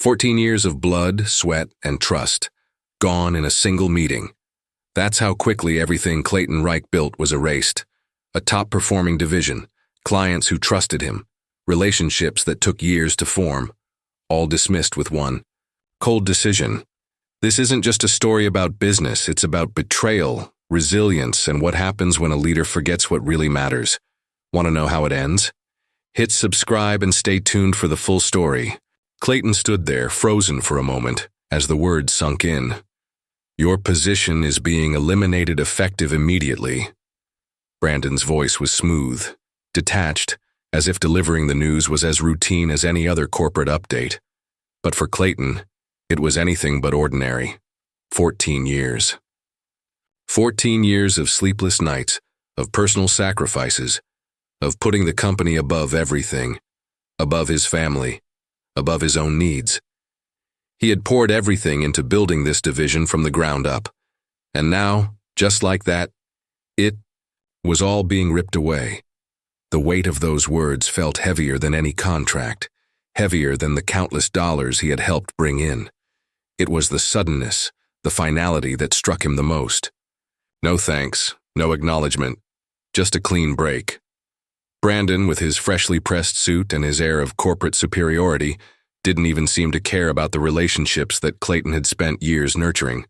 14 years of blood, sweat, and trust, gone in a single meeting. That's how quickly everything Clayton Reich built was erased. A top-performing division, clients who trusted him, relationships that took years to form, all dismissed with one cold decision. This isn't just a story about business, it's about betrayal, resilience, and what happens when a leader forgets what really matters. Want to know how it ends? Hit subscribe and stay tuned for the full story. Clayton stood there, frozen for a moment, as the words sunk in. Your position is being eliminated effective immediately. Brandon's voice was smooth, detached, as if delivering the news was as routine as any other corporate update. But for Clayton, it was anything but ordinary. 14 years. 14 years of sleepless nights, of personal sacrifices, of putting the company above everything, above his family, above his own needs. He had poured everything into building this division from the ground up. And now, just like that, it was all being ripped away. The weight of those words felt heavier than any contract, heavier than the countless dollars he had helped bring in. It was the suddenness, the finality that struck him the most. No thanks, no acknowledgement, just a clean break. Brandon, with his freshly pressed suit and his air of corporate superiority, didn't even seem to care about the relationships that Clayton had spent years nurturing.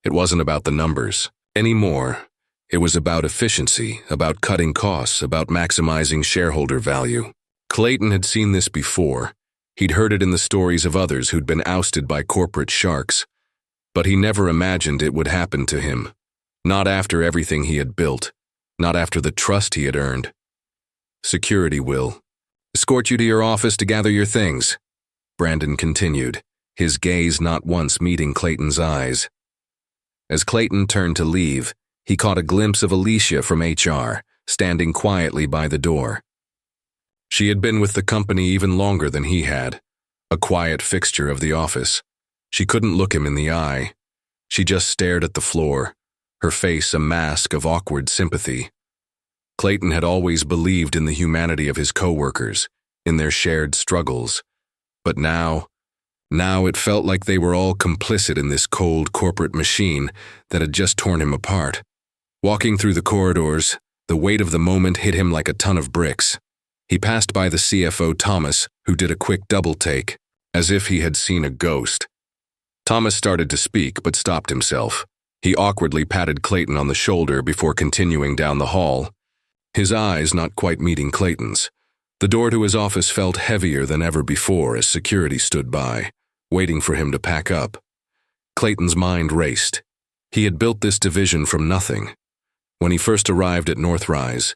It wasn't about the numbers anymore. It was about efficiency, about cutting costs, about maximizing shareholder value. Clayton had seen this before. He'd heard it in the stories of others who'd been ousted by corporate sharks. But he never imagined it would happen to him. Not after everything he had built. Not after the trust he had earned. Security will escort you to your office to gather your things, Brandon continued, his gaze not once meeting Clayton's eyes. As Clayton turned to leave, he caught a glimpse of Alicia from HR, standing quietly by the door. She had been with the company even longer than he had, a quiet fixture of the office. She couldn't look him in the eye. She just stared at the floor, her face a mask of awkward sympathy. Clayton had always believed in the humanity of his coworkers, in their shared struggles. But now it felt like they were all complicit in this cold corporate machine that had just torn him apart. Walking through the corridors, the weight of the moment hit him like a ton of bricks. He passed by the CFO Thomas, who did a quick double take, as if he had seen a ghost. Thomas started to speak, but stopped himself. He awkwardly patted Clayton on the shoulder before continuing down the hall, his eyes not quite meeting Clayton's. The door to his office felt heavier than ever before as security stood by, waiting for him to pack up. Clayton's mind raced. He had built this division from nothing. When he first arrived at Northrise,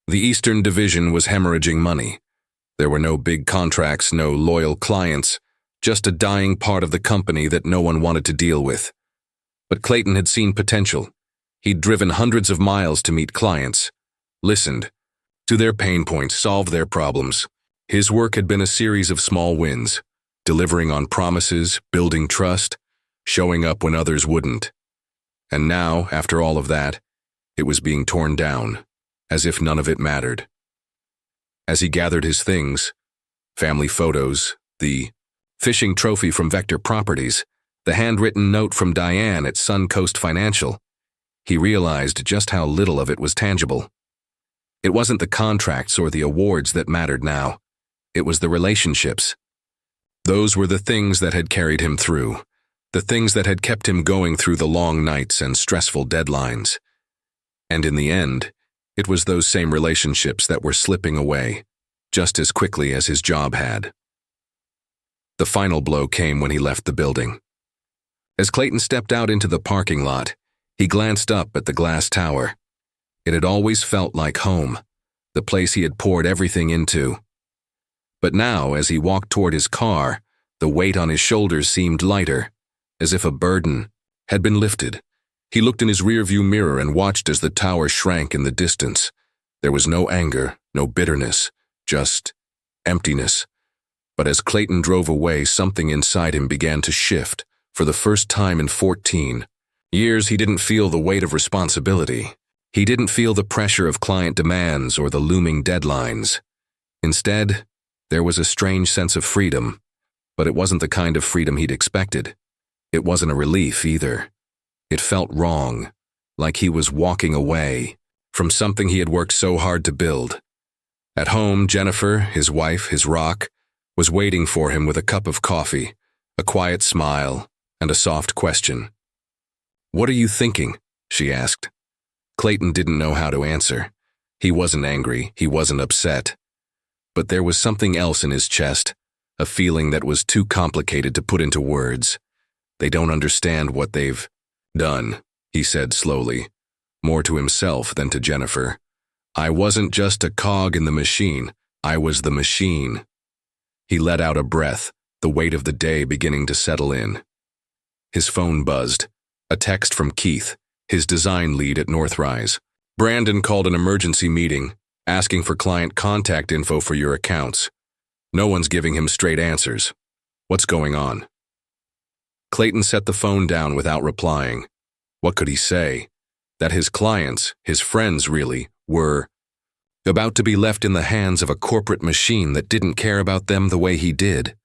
the Eastern Division was hemorrhaging money. There were no big contracts, no loyal clients, just a dying part of the company that no one wanted to deal with. But Clayton had seen potential. He'd driven hundreds of miles to meet clients, listened to their pain points, solved their problems. His work had been a series of small wins, delivering on promises, building trust, showing up when others wouldn't. And now, after all of that, it was being torn down, as if none of it mattered. As he gathered his things, family photos, the fishing trophy from Vector Properties, the handwritten note from Diane at Suncoast Financial, he realized just how little of it was tangible. It wasn't the contracts or the awards that mattered now. It was the relationships. Those were the things that had carried him through, the things that had kept him going through the long nights and stressful deadlines. And in the end, it was those same relationships that were slipping away, just as quickly as his job had. The final blow came when he left the building. As Clayton stepped out into the parking lot, he glanced up at the glass tower. It had always felt like home, the place he had poured everything into. But now, as he walked toward his car, the weight on his shoulders seemed lighter, as if a burden had been lifted. He looked in his rearview mirror and watched as the tower shrank in the distance. There was no anger, no bitterness, just emptiness. But as Clayton drove away, something inside him began to shift. For the first time in 14 years, he didn't feel the weight of responsibility. He didn't feel the pressure of client demands or the looming deadlines. Instead, there was a strange sense of freedom, but it wasn't the kind of freedom he'd expected. It wasn't a relief either. It felt wrong, like he was walking away from something he had worked so hard to build. At home, Jennifer, his wife, his rock, was waiting for him with a cup of coffee, a quiet smile, and a soft question. "What are you thinking?" she asked. Clayton didn't know how to answer. He wasn't angry, he wasn't upset. But there was something else in his chest, a feeling that was too complicated to put into words. "They don't understand what they've done," he said slowly, more to himself than to Jennifer. "I wasn't just a cog in the machine, I was the machine." He let out a breath, the weight of the day beginning to settle in. His phone buzzed. A text from Keith, his design lead at Northrise. "Brandon called an emergency meeting, asking for client contact info for your accounts. No one's giving him straight answers. What's going on?" Clayton set the phone down without replying. What could he say? That his clients, his friends really, were about to be left in the hands of a corporate machine that didn't care about them the way he did.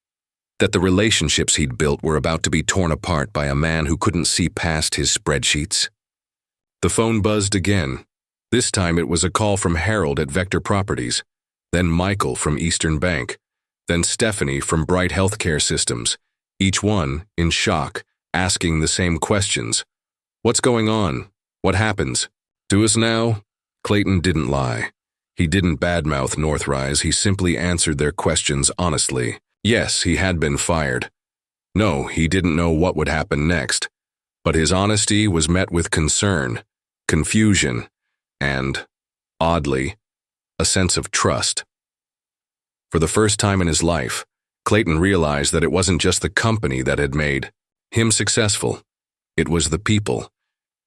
That the relationships he'd built were about to be torn apart by a man who couldn't see past his spreadsheets. The phone buzzed again. This time it was a call from Harold at Vector Properties, then Michael from Eastern Bank, then Stephanie from Bright Healthcare Systems, each one in shock, asking the same questions. "What's going on? What happens? To us now?" Clayton didn't lie. He didn't badmouth Northrise, he simply answered their questions honestly. Yes, he had been fired. No, he didn't know what would happen next. But his honesty was met with concern, confusion, and, oddly, a sense of trust. For the first time in his life, Clayton realized that it wasn't just the company that had made him successful. It was the people.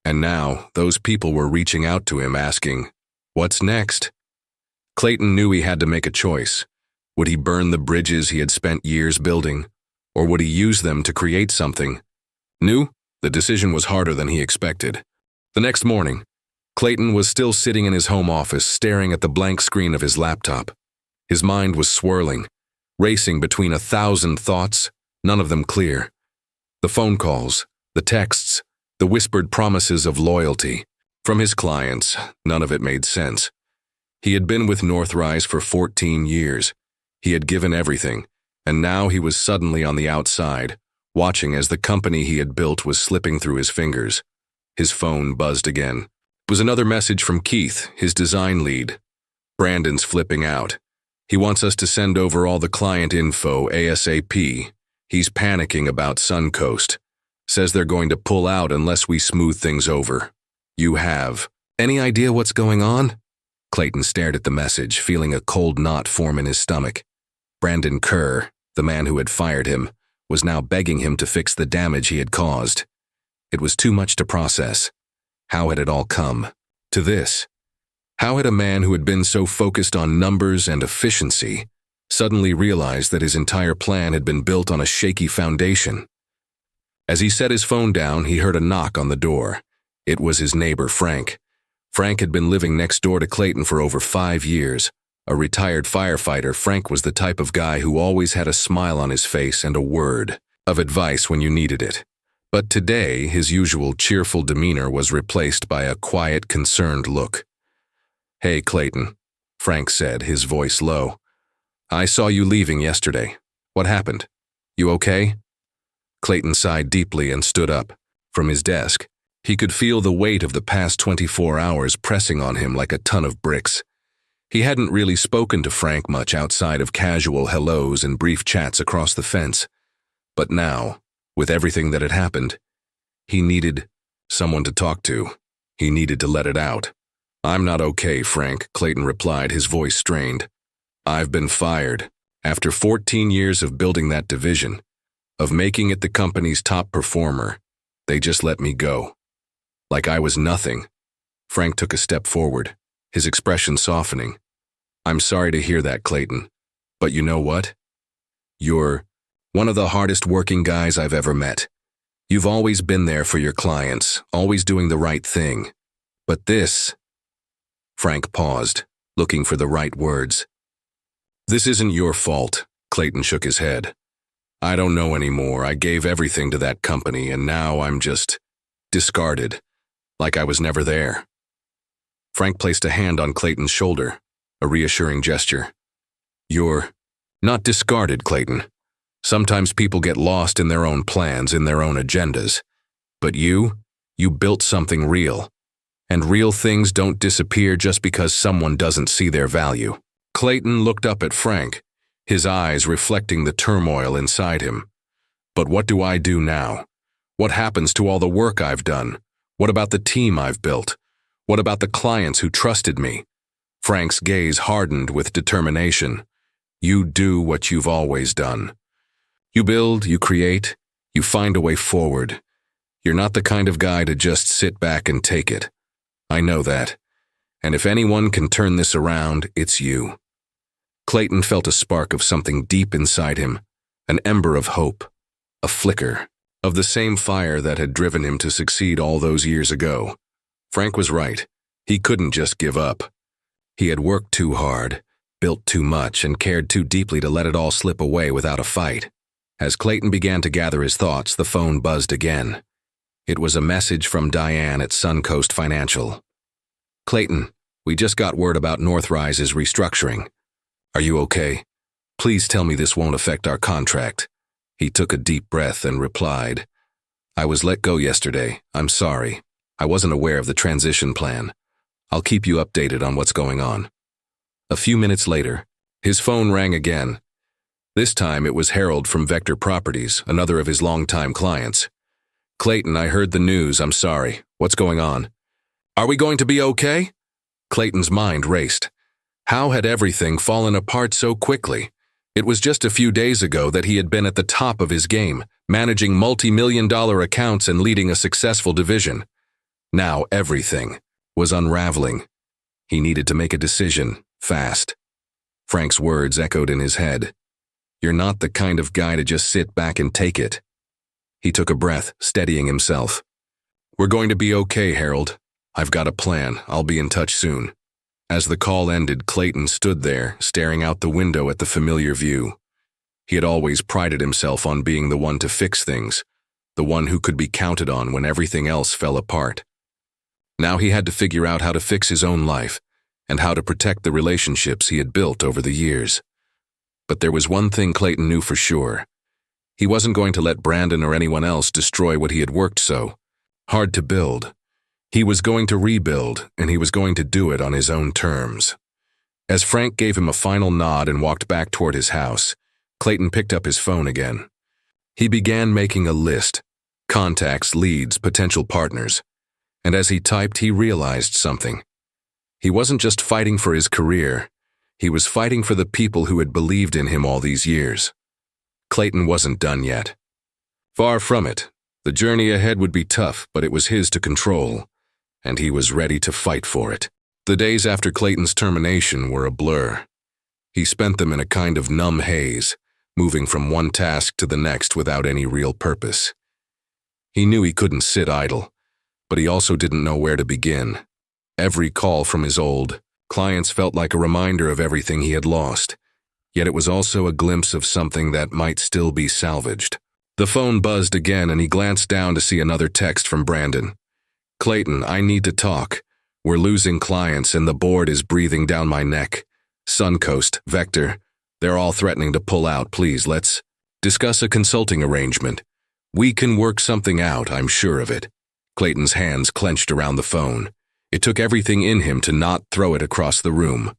And now, those people were reaching out to him asking, "What's next?" Clayton knew he had to make a choice. Would he burn the bridges he had spent years building, or would he use them to create something new? The decision was harder than he expected. The next morning, Clayton was still sitting in his home office staring at the blank screen of his laptop. His mind was swirling, racing between 1,000 thoughts, none of them clear. The phone calls, the texts, the whispered promises of loyalty. From his clients, none of it made sense. He had been with Northrise for 14 years. He had given everything, and now he was suddenly on the outside, watching as the company he had built was slipping through his fingers. His phone buzzed again. It was another message from Keith, his design lead. "Brandon's flipping out. He wants us to send over all the client info ASAP. He's panicking about Suncoast. Says they're going to pull out unless we smooth things over. You have any idea what's going on?" Clayton stared at the message, feeling a cold knot form in his stomach. Brandon Kerr, the man who had fired him, was now begging him to fix the damage he had caused. It was too much to process. How had it all come to this? How had a man who had been so focused on numbers and efficiency suddenly realized that his entire plan had been built on a shaky foundation? As he set his phone down, he heard a knock on the door. It was his neighbor, Frank. Frank had been living next door to Clayton for over 5 years. A retired firefighter, Frank was the type of guy who always had a smile on his face and a word of advice when you needed it. But today, his usual cheerful demeanor was replaced by a quiet, concerned look. "Hey, Clayton," Frank said, his voice low. "I saw you leaving yesterday. What happened? You okay?" Clayton sighed deeply and stood up. From his desk, he could feel the weight of the past 24 hours pressing on him like a ton of bricks. He hadn't really spoken to Frank much outside of casual hellos and brief chats across the fence. But now, with everything that had happened, he needed someone to talk to. He needed to let it out. "I'm not okay, Frank," Clayton replied, his voice strained. "I've been fired. After 14 years of building that division, of making it the company's top performer, they just let me go. Like I was nothing." Frank took a step forward, his expression softening. "I'm sorry to hear that, Clayton. But you know what? You're one of the hardest working guys I've ever met. You've always been there for your clients, always doing the right thing. But this..." Frank paused, looking for the right words. "This isn't your fault," Clayton shook his head. I don't know anymore. I gave everything to that company, and now I'm just discarded, like I was never there. Frank placed a hand on Clayton's shoulder, a reassuring gesture. You're not discarded, Clayton. Sometimes people get lost in their own plans, in their own agendas. But you built something real. And real things don't disappear just because someone doesn't see their value. Clayton looked up at Frank, his eyes reflecting the turmoil inside him. But what do I do now? What happens to all the work I've done? What about the team I've built? What about the clients who trusted me? Frank's gaze hardened with determination. You do what you've always done. You build, you create, you find a way forward. You're not the kind of guy to just sit back and take it. I know that. And if anyone can turn this around, it's you. Clayton felt a spark of something deep inside him, an ember of hope, a flicker of the same fire that had driven him to succeed all those years ago. Frank was right. He couldn't just give up. He had worked too hard, built too much, and cared too deeply to let it all slip away without a fight. As Clayton began to gather his thoughts, the phone buzzed again. It was a message from Diane at Suncoast Financial. Clayton, we just got word about Northrise's restructuring. Are you okay? Please tell me this won't affect our contract. He took a deep breath and replied, I was let go yesterday. I'm sorry. I wasn't aware of the transition plan. I'll keep you updated on what's going on. A few minutes later, his phone rang again. This time it was Harold from Vector Properties, another of his longtime clients. Clayton, I heard the news. I'm sorry. What's going on? Are we going to be okay? Clayton's mind raced. How had everything fallen apart so quickly? It was just a few days ago that he had been at the top of his game, managing multi-million-dollar accounts and leading a successful division. Now everything was unraveling. He needed to make a decision, fast. Frank's words echoed in his head. You're not the kind of guy to just sit back and take it. He took a breath, steadying himself. We're going to be okay, Harold. I've got a plan. I'll be in touch soon. As the call ended, Clayton stood there, staring out the window at the familiar view. He had always prided himself on being the one to fix things, the one who could be counted on when everything else fell apart. Now he had to figure out how to fix his own life and how to protect the relationships he had built over the years. But there was one thing Clayton knew for sure. He wasn't going to let Brandon or anyone else destroy what he had worked so hard to build. He was going to rebuild, and he was going to do it on his own terms. As Frank gave him a final nod and walked back toward his house, Clayton picked up his phone again. He began making a list, contacts, leads, potential partners. And as he typed, he realized something. He wasn't just fighting for his career. He was fighting for the people who had believed in him all these years. Clayton wasn't done yet. Far from it. The journey ahead would be tough, but it was his to control, and he was ready to fight for it. The days after Clayton's termination were a blur. He spent them in a kind of numb haze, moving from one task to the next without any real purpose. He knew he couldn't sit idle, but he also didn't know where to begin. Every call from his old clients felt like a reminder of everything he had lost, yet it was also a glimpse of something that might still be salvaged. The phone buzzed again, and he glanced down to see another text from Brandon. Clayton, I need to talk. We're losing clients and the board is breathing down my neck. Suncoast, Vector, they're all threatening to pull out. Please, let's discuss a consulting arrangement. We can work something out, I'm sure of it. Clayton's hands clenched around the phone. It took everything in him to not throw it across the room.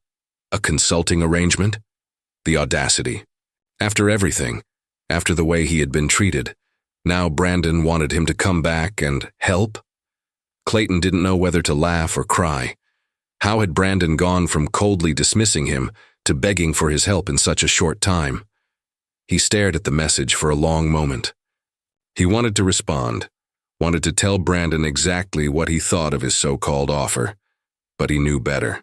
A consulting arrangement? The audacity. After everything, after the way he had been treated, now Brandon wanted him to come back and help? Clayton didn't know whether to laugh or cry. How had Brandon gone from coldly dismissing him to begging for his help in such a short time? He stared at the message for a long moment. He wanted to respond, wanted to tell Brandon exactly what he thought of his so-called offer, but he knew better.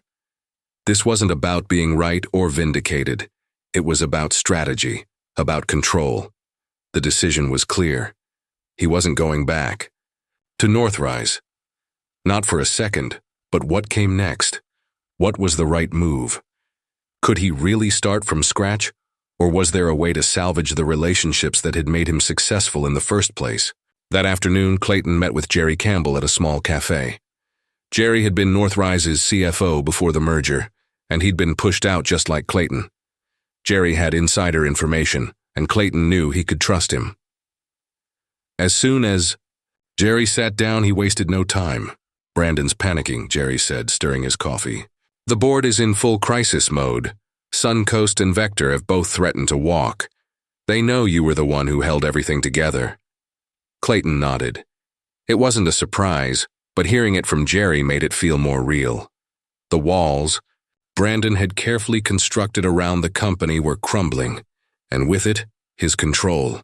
This wasn't about being right or vindicated. It was about strategy, about control. The decision was clear. He wasn't going back. To Northrise. Not for a second, but what came next? What was the right move? Could he really start from scratch, Or was there a way to salvage the relationships that had made him successful in the first place? That afternoon, Clayton met with Jerry Campbell at a small cafe. Jerry had been Northrise's CFO before the merger, and he'd been pushed out just like Clayton. Jerry had insider information, and Clayton knew he could trust him. As soon as Jerry sat down, he wasted no time. "Brandon's panicking," Jerry said, stirring his coffee. "The board is in full crisis mode. Suncoast and Vector have both threatened to walk. They know you were the one who held everything together." Clayton nodded. It wasn't a surprise, but hearing it from Jerry made it feel more real. The walls Brandon had carefully constructed around the company were crumbling, and with it, his control.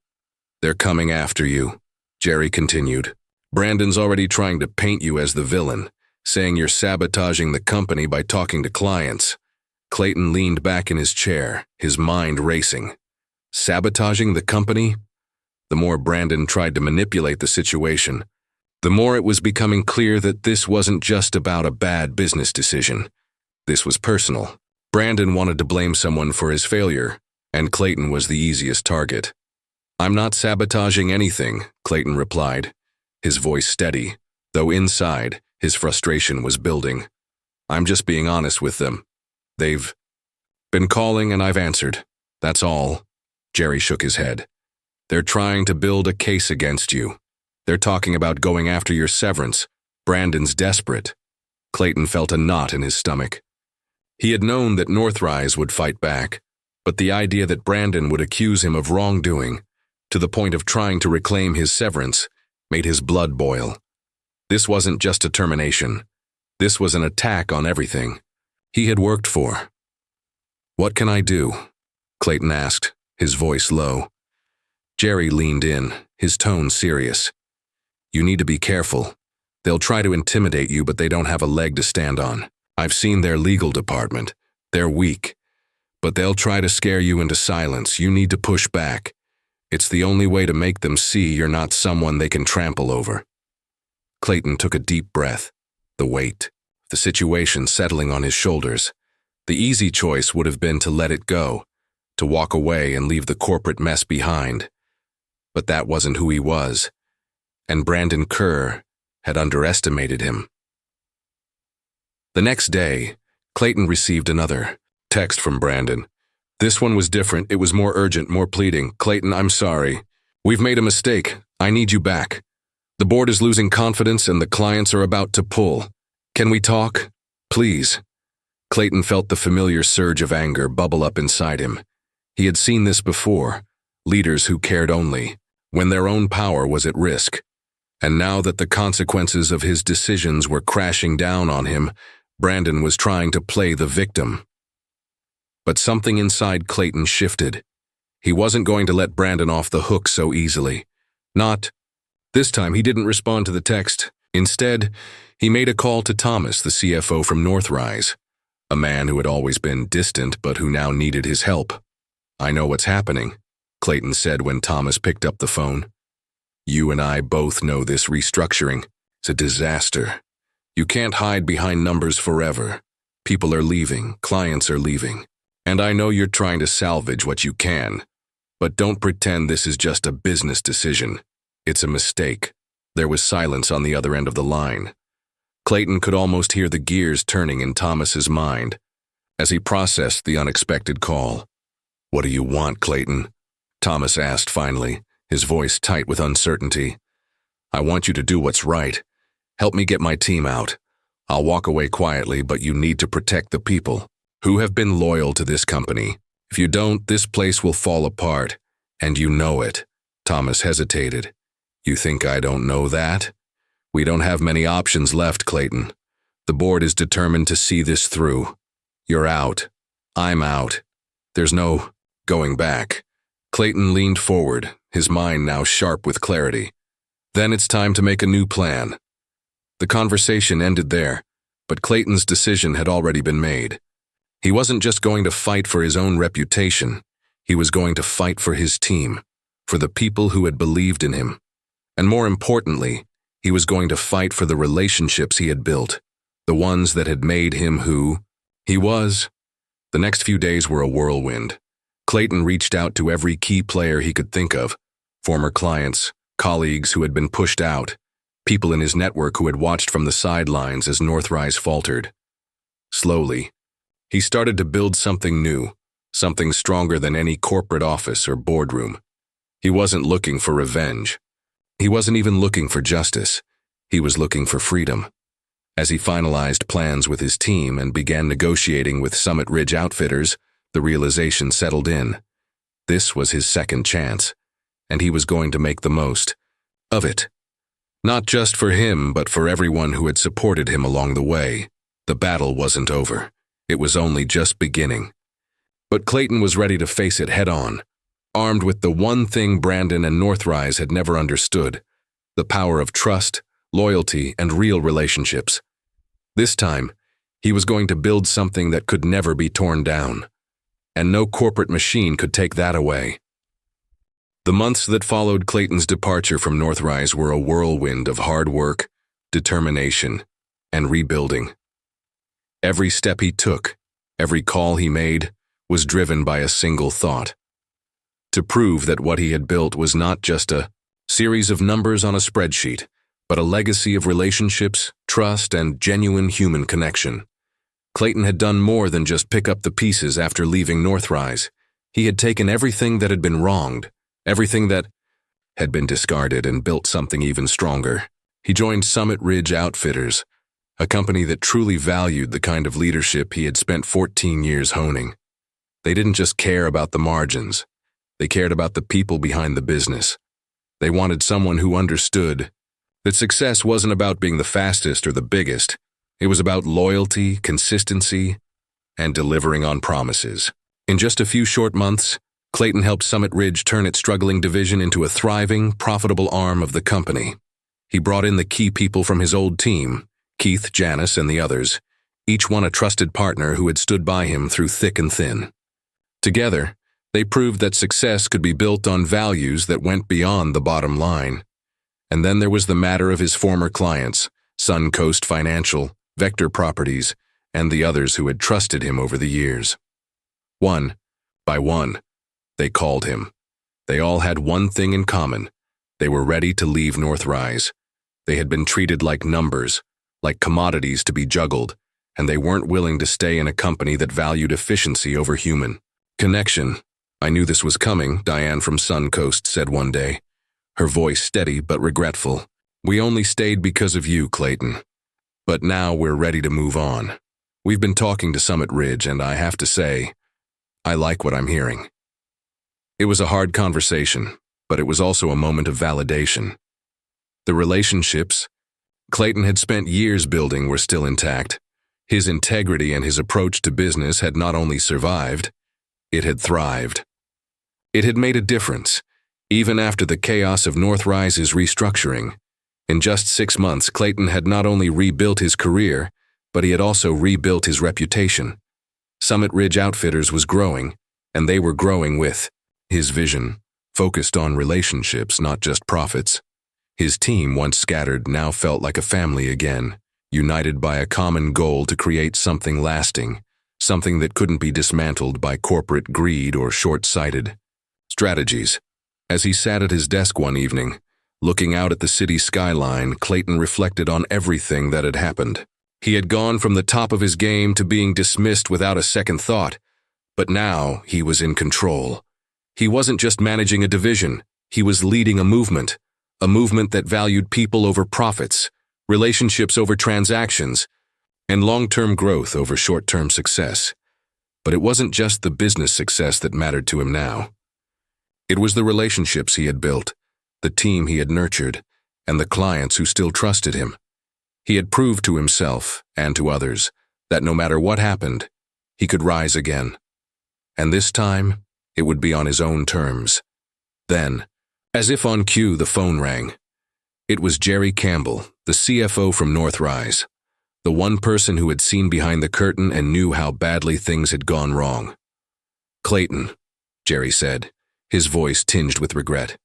"They're coming after you," Jerry continued. "Brandon's already trying to paint you as the villain, saying you're sabotaging the company by talking to clients." Clayton leaned back in his chair, his mind racing. Sabotaging the company? The more Brandon tried to manipulate the situation, the more it was becoming clear that this wasn't just about a bad business decision. This was personal. Brandon wanted to blame someone for his failure, and Clayton was the easiest target. "I'm not sabotaging anything," Clayton replied, his voice steady, though inside, his frustration was building. "I'm just being honest with them. They've been calling and I've answered. That's all." Jerry shook his head. "They're trying to build a case against you. They're talking about going after your severance. Brandon's desperate." Clayton felt a knot in his stomach. He had known that Northrise would fight back, but the idea that Brandon would accuse him of wrongdoing, to the point of trying to reclaim his severance, made his blood boil. This wasn't just a termination. This was an attack on everything he had worked for. "What can I do?" Clayton asked, his voice low. Jerry leaned in, his tone serious. "You need to be careful. They'll try to intimidate you, but they don't have a leg to stand on. I've seen their legal department. They're weak. But they'll try to scare you into silence. You need to push back. It's the only way to make them see you're not someone they can trample over." Clayton took a deep breath, the weight, the situation settling on his shoulders. The easy choice would have been to let it go, to walk away and leave the corporate mess behind. But that wasn't who he was, and Brandon Kerr had underestimated him. The next day, Clayton received another text from Brandon. This one was different. It was more urgent, more pleading. "Clayton, I'm sorry. We've made a mistake. I need you back. The board is losing confidence and the clients are about to pull. Can we talk? Please." Clayton felt the familiar surge of anger bubble up inside him. He had seen this before, leaders who cared only when their own power was at risk. And now that the consequences of his decisions were crashing down on him, Brandon was trying to play the victim. But something inside Clayton shifted. He wasn't going to let Brandon off the hook so easily. Not. This time he didn't respond to the text. Instead, he made a call to Thomas, the CFO from Northrise, a man who had always been distant but who now needed his help. "I know what's happening," Clayton said when Thomas picked up the phone. "You and I both know this restructuring. It's a disaster. You can't hide behind numbers forever. People are leaving, clients are leaving. And I know you're trying to salvage what you can. But don't pretend this is just a business decision. It's a mistake." There was silence on the other end of the line. Clayton could almost hear the gears turning in Thomas's mind as he processed the unexpected call. "What do you want, Clayton?" Thomas asked finally, his voice tight with uncertainty. "I want you to do what's right. Help me get my team out. I'll walk away quietly, but you need to protect the people who have been loyal to this company. If you don't, this place will fall apart, and you know it." Thomas hesitated. "You think I don't know that? We don't have many options left, Clayton. The board is determined to see this through. You're out. I'm out. There's no going back." Clayton leaned forward, his mind now sharp with clarity. Then it's time to make a new plan. The conversation ended there, but Clayton's decision had already been made. He wasn't just going to fight for his own reputation. He was going to fight for his team, for the people who had believed in him. And more importantly, he was going to fight for the relationships he had built, the ones that had made him who he was. The next few days were a whirlwind. Clayton reached out to every key player he could think of, former clients, colleagues who had been pushed out, people in his network who had watched from the sidelines as Northrise faltered. Slowly, he started to build something new, something stronger than any corporate office or boardroom. He wasn't looking for revenge. He wasn't even looking for justice. He was looking for freedom. As he finalized plans with his team and began negotiating with Summit Ridge Outfitters, the realization settled in. This was his second chance, and he was going to make the most of it. Not just for him, but for everyone who had supported him along the way. The battle wasn't over. It was only just beginning. But Clayton was ready to face it head-on, armed with the one thing Brandon and Northrise had never understood, the power of trust, loyalty, and real relationships. This time, he was going to build something that could never be torn down, and no corporate machine could take that away. The months that followed Clayton's departure from Northrise were a whirlwind of hard work, determination, and rebuilding. Every step he took, every call he made, was driven by a single thought: to prove that what he had built was not just a series of numbers on a spreadsheet, but a legacy of relationships, trust, and genuine human connection. Clayton had done more than just pick up the pieces after leaving Northrise. He had taken everything that had been wronged, everything that had been discarded, and built something even stronger. He joined Summit Ridge Outfitters, a company that truly valued the kind of leadership he had spent 14 years honing. They didn't just care about the margins. They cared about the people behind the business. They wanted someone who understood that success wasn't about being the fastest or the biggest. It was about loyalty, consistency, and delivering on promises. In just a few short months, Clayton helped Summit Ridge turn its struggling division into a thriving, profitable arm of the company. He brought in the key people from his old team, Keith, Janice, and the others, each one a trusted partner who had stood by him through thick and thin. Together, they proved that success could be built on values that went beyond the bottom line. And then there was the matter of his former clients, Suncoast Financial, Vector Properties, and the others who had trusted him over the years. One by one, they called him. They all had one thing in common. They were ready to leave Northrise. They had been treated like numbers, like commodities to be juggled, and they weren't willing to stay in a company that valued efficiency over human connection. "I knew this was coming," Diane from Suncoast said one day, her voice steady but regretful. "We only stayed because of you, Clayton. But now we're ready to move on. We've been talking to Summit Ridge, and I have to say, I like what I'm hearing." It was a hard conversation, but it was also a moment of validation. The relationships Clayton had spent years building were still intact. His integrity and his approach to business had not only survived, it had thrived. It had made a difference, even after the chaos of Northrise's restructuring. In just 6 months, Clayton had not only rebuilt his career, but he had also rebuilt his reputation. Summit Ridge Outfitters was growing, and they were growing with his vision, focused on relationships, not just profits. His team, once scattered, now felt like a family again, united by a common goal to create something lasting, something that couldn't be dismantled by corporate greed or short-sighted strategies. As he sat at his desk one evening, looking out at the city skyline, Clayton reflected on everything that had happened. He had gone from the top of his game to being dismissed without a second thought, but now he was in control. He wasn't just managing a division, he was leading a movement that valued people over profits, relationships over transactions, and long-term growth over short-term success. But it wasn't just the business success that mattered to him now. It was the relationships he had built, the team he had nurtured, and the clients who still trusted him. He had proved to himself and to others that no matter what happened, he could rise again. And this time, it would be on his own terms. Then, as if on cue, the phone rang. It was Jerry Campbell, the CFO from Northrise, the one person who had seen behind the curtain and knew how badly things had gone wrong. "Clayton," Jerry said, his voice tinged with regret.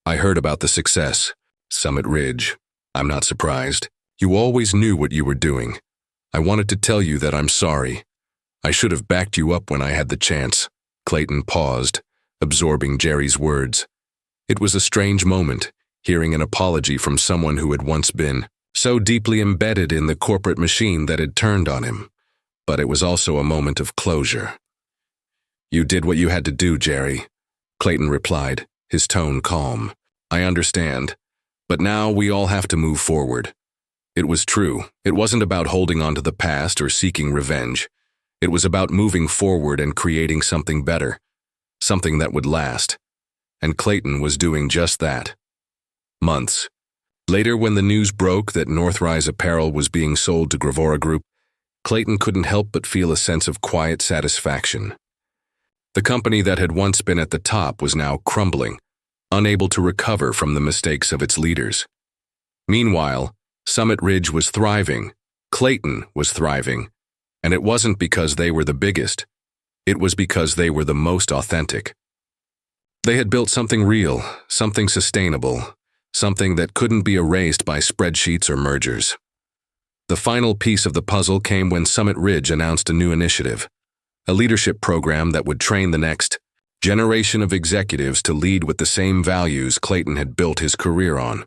"I heard about the success. Summit Ridge. I'm not surprised. You always knew what you were doing. I wanted to tell you that I'm sorry. I should have backed you up when I had the chance." Clayton paused, absorbing Jerry's words. It was a strange moment, hearing an apology from someone who had once been so deeply embedded in the corporate machine that had turned on him. But it was also a moment of closure. "You did what you had to do, Jerry," Clayton replied, his tone calm. "I understand. But now we all have to move forward." It was true. It wasn't about holding on to the past or seeking revenge. It was about moving forward and creating something better, something that would last. And Clayton was doing just that. Months later, when the news broke that Northrise Apparel was being sold to Gravora Group, Clayton couldn't help but feel a sense of quiet satisfaction. The company that had once been at the top was now crumbling, unable to recover from the mistakes of its leaders. Meanwhile, Summit Ridge was thriving, Clayton was thriving, and it wasn't because they were the biggest. It was because they were the most authentic. They had built something real, something sustainable, something that couldn't be erased by spreadsheets or mergers. The final piece of the puzzle came when Summit Ridge announced a new initiative, a leadership program that would train the next generation of executives to lead with the same values Clayton had built his career on.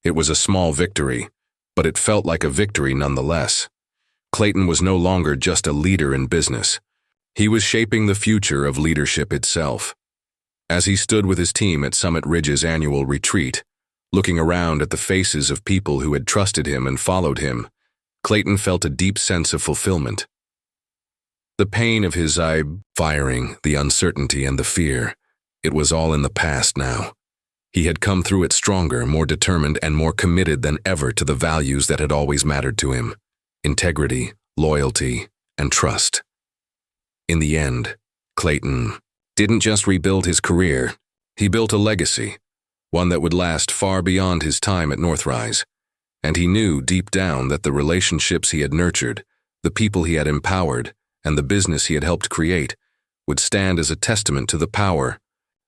It was a small victory, but it felt like a victory nonetheless. Clayton was no longer just a leader in business. He was shaping the future of leadership itself. As he stood with his team at Summit Ridge's annual retreat, looking around at the faces of people who had trusted him and followed him, Clayton felt a deep sense of fulfillment. The pain of his firing, the uncertainty and the fear, it was all in the past now. He had come through it stronger, more determined, and more committed than ever to the values that had always mattered to him: integrity, loyalty, and trust. In the end, Clayton didn't just rebuild his career, he built a legacy, one that would last far beyond his time at Northrise. And he knew deep down that the relationships he had nurtured, the people he had empowered, and the business he had helped create would stand as a testament to the power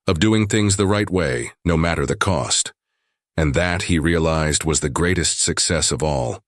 of doing things the right way, no matter the cost. And that, he realized, was the greatest success of all.